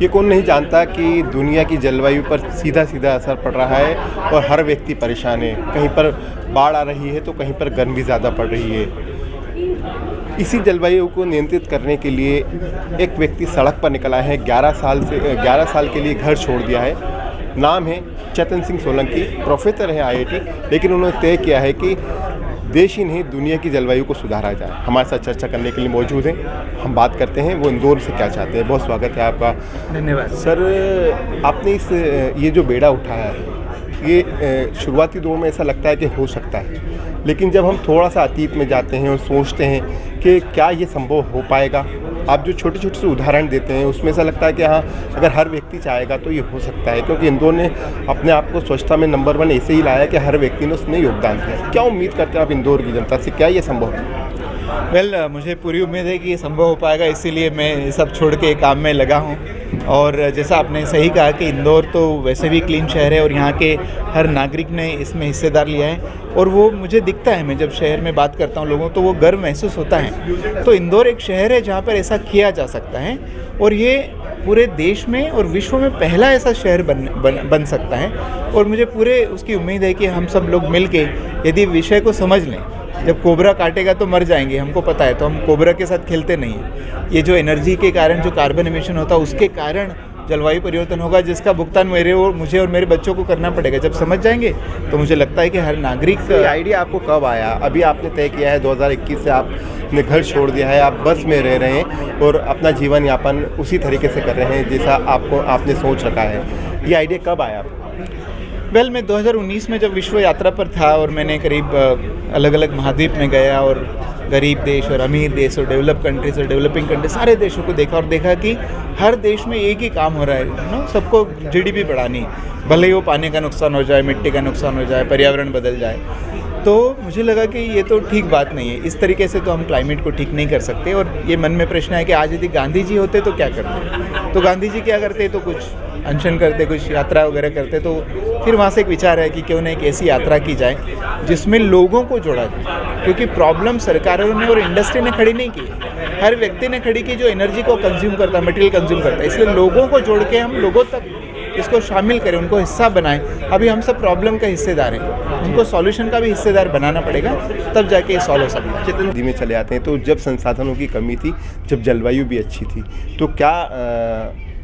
ये कौन नहीं जानता कि दुनिया की जलवायु पर सीधा सीधा असर पड़ रहा है और हर व्यक्ति परेशान है। कहीं पर बाढ़ आ रही है तो कहीं पर गर्मी ज़्यादा पड़ रही है। इसी जलवायु को नियंत्रित करने के लिए एक व्यक्ति सड़क पर निकला है। 11 साल के लिए घर छोड़ दिया है। नाम है चेतन सिंह सोलंकी, प्रोफेसर है IIT, लेकिन उन्होंने तय किया है कि देश ही नहीं दुनिया की जलवायु को सुधारा जाए। हमारे साथ चर्चा करने के लिए मौजूद हैं। हम बात करते हैं वो इंदौर से क्या चाहते हैं। बहुत स्वागत है आपका। धन्यवाद सर, आपने ये जो बेड़ा उठाया है, ये शुरुआती दौर में ऐसा लगता है कि हो सकता है, लेकिन जब हम थोड़ा सा अतीत में जाते हैं और सोचते हैं कि क्या ये संभव हो पाएगा, आप जो छोटे छोटे से उदाहरण देते हैं उसमें ऐसा लगता है कि हाँ, अगर हर व्यक्ति चाहेगा तो ये हो सकता है। क्योंकि इंदौर ने अपने आप को स्वच्छता में नंबर 1 ऐसे ही लाया कि हर व्यक्ति ने उसमें योगदान किया। क्या उम्मीद करते हैं आप इंदौर की जनता से, क्या ये संभव है? मुझे पूरी उम्मीद है कि ये संभव हो पाएगा, इसीलिए मैं ये सब छोड़ के काम में लगा हूँ। और जैसा आपने सही कहा कि इंदौर तो वैसे भी क्लीन शहर है और यहाँ के हर नागरिक ने इसमें हिस्सेदार लिया है, और वो मुझे दिखता है। मैं जब शहर में बात करता हूँ लोगों तो वो गर्व महसूस होता है। तो इंदौर एक शहर है जहाँ पर ऐसा किया जा सकता है, और ये पूरे देश में और विश्व में पहला ऐसा शहर बन सकता है। और मुझे पूरे उसकी उम्मीद है कि हम सब लोग मिल के यदि विषय को समझ लें, जब कोबरा काटेगा तो मर जाएंगे, हमको पता है, तो हम कोबरा के साथ खेलते नहीं हैं। ये जो एनर्जी के कारण जो कार्बन एमिशन होता है उसके कारण जलवायु परिवर्तन होगा, जिसका भुगतान मुझे और मेरे बच्चों को करना पड़ेगा। जब समझ जाएंगे तो मुझे लगता है कि हर नागरिक। ये आइडिया आपको कब आया? अभी आपने तय किया है 2021 से आपने घर छोड़ दिया है, आप बस में रह रहे हैं और अपना जीवन यापन उसी तरीके से कर रहे हैं जैसा आपने सोच रखा है। ये आइडिया कब आया आपको? मैं 2019 में जब विश्व यात्रा पर था और मैंने करीब अलग अलग महाद्वीप में गया और गरीब देश और अमीर देश और डेवलप कंट्रीज और डेवलपिंग कंट्रीज सारे देशों को देखा, और देखा कि हर देश में एक ही काम हो रहा है, सबको GDP बढ़ानी, भले ही वो पानी का नुकसान हो जाए, मिट्टी का नुकसान हो जाए, पर्यावरण बदल जाए। तो मुझे लगा कि ये तो ठीक बात नहीं है, इस तरीके से तो हम क्लाइमेट को ठीक नहीं कर सकते। और ये मन में प्रश्न है कि आज यदि गांधी जी होते तो क्या करते? तो गांधी जी क्या करते? तो कुछ अनशन करते, कुछ यात्रा वगैरह करते। तो फिर वहाँ से एक विचार है कि क्यों ना एक ऐसी यात्रा की जाए जिसमें लोगों को जोड़ा जाए, क्योंकि प्रॉब्लम सरकारों ने और इंडस्ट्री ने खड़ी नहीं की, हर व्यक्ति ने खड़ी की जो एनर्जी को कंज्यूम करता है, मटेरियल कंज्यूम करता है। इसलिए लोगों को जोड़ के हम लोगों तक इसको शामिल करें, उनको हिस्सा बनाएं। अभी हम सब प्रॉब्लम का हिस्सेदार हैं, उनको सॉल्यूशन का भी हिस्सेदार बनाना पड़ेगा, तब जाके ये सॉल्व हो सकता है। चेतन जी में चले आते हैं। तो जब संसाधनों की कमी थी, जब जलवायु भी अच्छी थी, तो क्या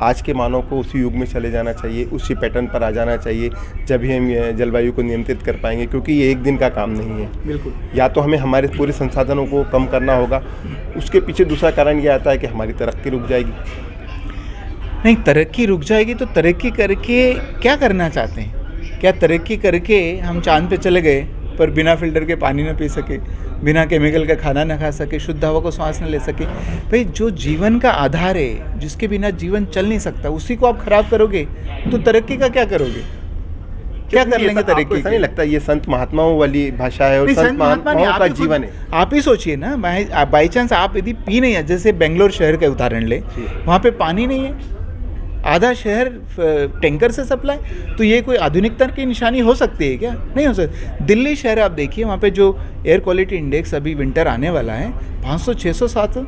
आज के मानव को उसी युग में चले जाना चाहिए, उसी पैटर्न पर आ जाना चाहिए, जब ही हम जलवायु को नियंत्रित कर पाएंगे? क्योंकि ये एक दिन का काम नहीं है। बिल्कुल। या तो हमें हमारे पूरे संसाधनों को कम करना होगा, उसके पीछे दूसरा कारण ये आता है कि हमारी तरक्की रुक जाएगी। नहीं, तरक्की रुक जाएगी तो तरक्की करके क्या करना चाहते हैं? क्या तरक्की करके हम चांद पे चले गए पर बिना फिल्टर के पानी न पी सके, बिना केमिकल का खाना न खा सके, शुद्ध हवा को सांस न ले सके? भाई, जो जीवन का आधार है, जिसके बिना जीवन चल नहीं सकता, उसी को आप खराब करोगे तो तरक्की का क्या करोगे? क्या कर लेंगे तरक्की? ऐसा नहीं लगता ये संत महात्माओं वाली भाषा है और संत महात्माओं का जीवन है? आप ही सोचिए ना, बाई चांस आप यदि पी नहीं है, जैसे बेंगलोर शहर का उदाहरण ले, वहाँ पे पानी नहीं है, आधा शहर टैंकर से सप्लाई, तो ये कोई आधुनिकता की निशानी हो सकती है क्या? नहीं हो सकती। दिल्ली शहर आप देखिए, वहाँ पे जो एयर क्वालिटी इंडेक्स अभी विंटर आने वाला है 500, 600, 700,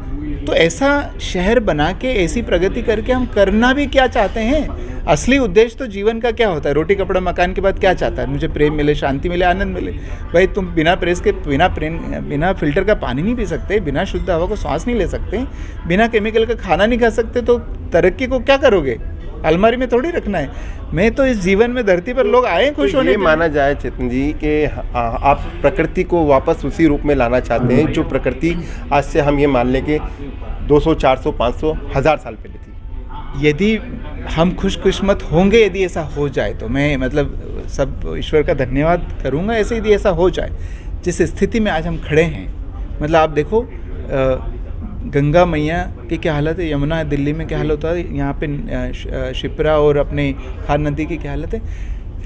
तो ऐसा शहर बना के ऐसी प्रगति करके हम करना भी क्या चाहते हैं? असली उद्देश्य तो जीवन का क्या होता है? रोटी कपड़ा मकान के बाद क्या चाहता है? मुझे प्रेम मिले, शांति मिले, आनंद मिले। भाई, तुम बिना फिल्टर का पानी नहीं पी सकते, बिना शुद्ध हवा को सांस नहीं ले सकते, बिना केमिकल का खाना नहीं खा सकते, तो तरक्की को क्या करोगे? अलमारी में थोड़ी रखना है। मैं तो इस जीवन में धरती पर लोग आए खुश होने। ये माना जाए चेतन जी कि आप प्रकृति को वापस उसी रूप में लाना चाहते हैं जो प्रकृति आज से हम ये मान लें कि 200, 400, 500, 1000 साल पहले थी। यदि हम खुशकिस्मत होंगे, यदि ऐसा हो जाए तो मैं सब ईश्वर का धन्यवाद करूँगा। ऐसे यदि ऐसा हो जाए, जिस स्थिति में आज हम खड़े हैं, आप देखो गंगा मैया की क्या हालत है, यमुना दिल्ली में क्या हालत होता है, यहाँ पे शिप्रा और अपने खार नदी की क्या हालत है।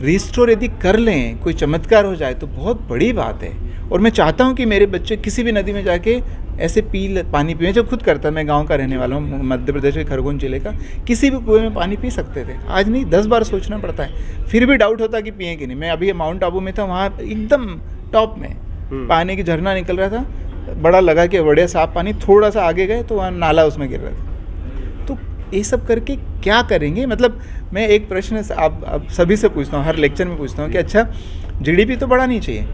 रिस्टोर यदि कर लें, कोई चमत्कार हो जाए तो बहुत बड़ी बात है। और मैं चाहता हूँ कि मेरे बच्चे किसी भी नदी में जाके ऐसे पानी पिए, जो खुद करता। मैं गांव का रहने वाला हूँ, मध्य प्रदेश के खरगोन जिले का। किसी भी कुएं में पानी पी सकते थे, आज नहीं, 10 बार सोचना पड़ता है, फिर भी डाउट होता कि पिए कि नहीं। मैं अभी माउंट आबू में था, वहाँ एकदम टॉप में पानी की झरना निकल रहा था, बड़ा लगा कि बढ़िया साफ पानी। थोड़ा सा आगे गए तो वहाँ नाला उसमें गिर रहा था। तो ये सब करके क्या करेंगे? मतलब मैं एक प्रश्न आप सभी से पूछता हूँ, हर लेक्चर में पूछता हूँ कि अच्छा जीडीपी तो बढ़ानी चाहिए,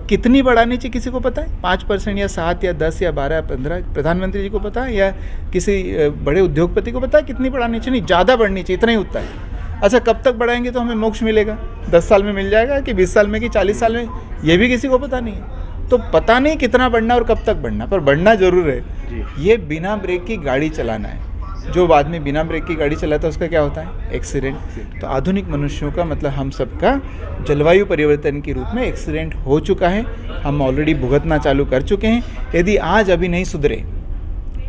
कितनी बढ़ानी चाहिए किसी को पता है? 5% या 7 या 10 या 12 या 15 प्रधानमंत्री जी को पता है, या किसी बड़े उद्योगपति को पता है कितनी बढ़ानी चाहिए? नहीं, ज़्यादा बढ़नी चाहिए, इतना ही होता है। अच्छा, कब तक बढ़ाएंगे तो हमें मोक्ष मिलेगा? 10 साल में मिल जाएगा कि 20 साल में कि 40 साल में? ये भी किसी को पता नहीं है। तो पता नहीं कितना बढ़ना और कब तक बढ़ना, पर बढ़ना जरूर है। ये बिना ब्रेक की गाड़ी चलाना है। जो आदमी बिना ब्रेक की गाड़ी चलाता है उसका क्या होता है? एक्सीडेंट। तो आधुनिक मनुष्यों का मतलब हम सबका जलवायु परिवर्तन के रूप में एक्सीडेंट हो चुका है, हम ऑलरेडी भुगतना चालू कर चुके हैं। यदि आज अभी नहीं सुधरे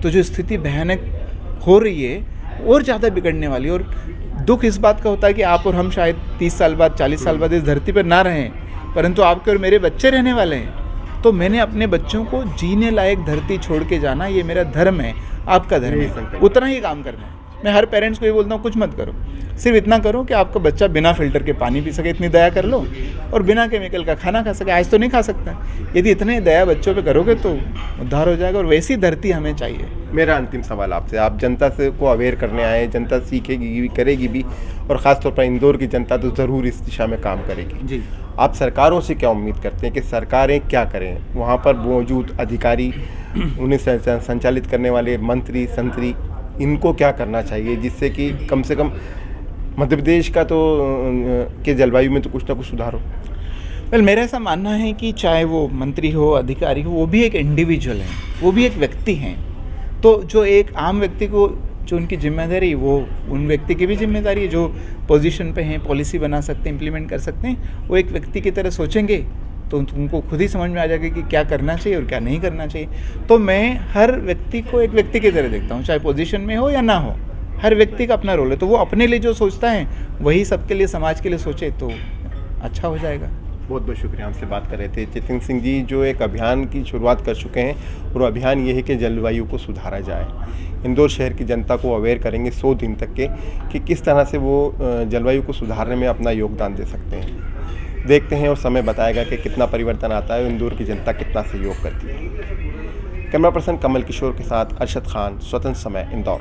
तो जो स्थिति भयानक हो रही है और ज़्यादा बिगड़ने वाली। और दुख इस बात का होता है कि आप और हम शायद 30 साल बाद 40 साल बाद इस धरती पर ना रहें, परंतु आपके और मेरे बच्चे रहने वाले हैं। तो मैंने अपने बच्चों को जीने लायक धरती छोड़ के जाना, ये मेरा धर्म है, आपका धर्म है, उतना ही काम करना है। मैं हर पेरेंट्स को ये बोलता हूँ कुछ मत करो, सिर्फ इतना करो कि आपका बच्चा बिना फिल्टर के पानी पी सके, इतनी दया कर लो, और बिना केमिकल का खाना खा सके। आज तो नहीं खा सकता, यदि इतने दया बच्चों पे करोगे तो उद्धार हो जाएगा। और वैसी धरती हमें चाहिए। मेरा अंतिम सवाल आपसे, आप जनता से को अवेयर करने आए, जनता सीखेगी भी, करेगी भी, और ख़ासतौर पर इंदौर की जनता तो ज़रूर इस दिशा में काम करेगी जी। आप सरकारों से क्या उम्मीद करते हैं कि सरकारें क्या करें? वहाँ पर मौजूद अधिकारी, उन्हें संचालित करने वाले मंत्री संतरी, इनको क्या करना चाहिए जिससे कि कम से कम मध्य प्रदेश का तो के जलवायु में तो कुछ ना कुछ सुधार हो? वेल, मेरा ऐसा मानना है कि चाहे वो मंत्री हो, अधिकारी हो, वो भी एक इंडिविजुअल है, वो भी एक व्यक्ति हैं। तो जो एक आम व्यक्ति को जो उनकी जिम्मेदारी, वो उन व्यक्ति की भी जिम्मेदारी है जो पोजीशन पे हैं, पॉलिसी बना सकते हैं, इम्प्लीमेंट कर सकते हैं। वो एक व्यक्ति की तरह सोचेंगे तो उनको खुद ही समझ में आ जाएगा कि क्या करना चाहिए और क्या नहीं करना चाहिए। तो मैं हर व्यक्ति को एक व्यक्ति की तरह देखता हूँ, चाहे पोजीशन में हो या ना हो। हर व्यक्ति का अपना रोल है, तो वो अपने लिए जो सोचता है वही सबके लिए, समाज के लिए सोचे तो अच्छा हो जाएगा। बहुत बहुत शुक्रिया, हमसे बात कर रहे थे चेतन सिंह जी, जो एक अभियान की शुरुआत कर चुके हैं, और अभियान ये है कि जलवायु को सुधारा जाए। इंदौर शहर की जनता को अवेयर करेंगे 100 दिन तक के कि किस तरह से वो जलवायु को सुधारने में अपना योगदान दे सकते हैं। देखते हैं और समय बताएगा कि कितना परिवर्तन आता है और इंदौर की जनता कितना सहयोग करती है। कैमरा पर्सन कमल किशोर के साथ अरशद खान, स्वतंत्र समय, इंदौर।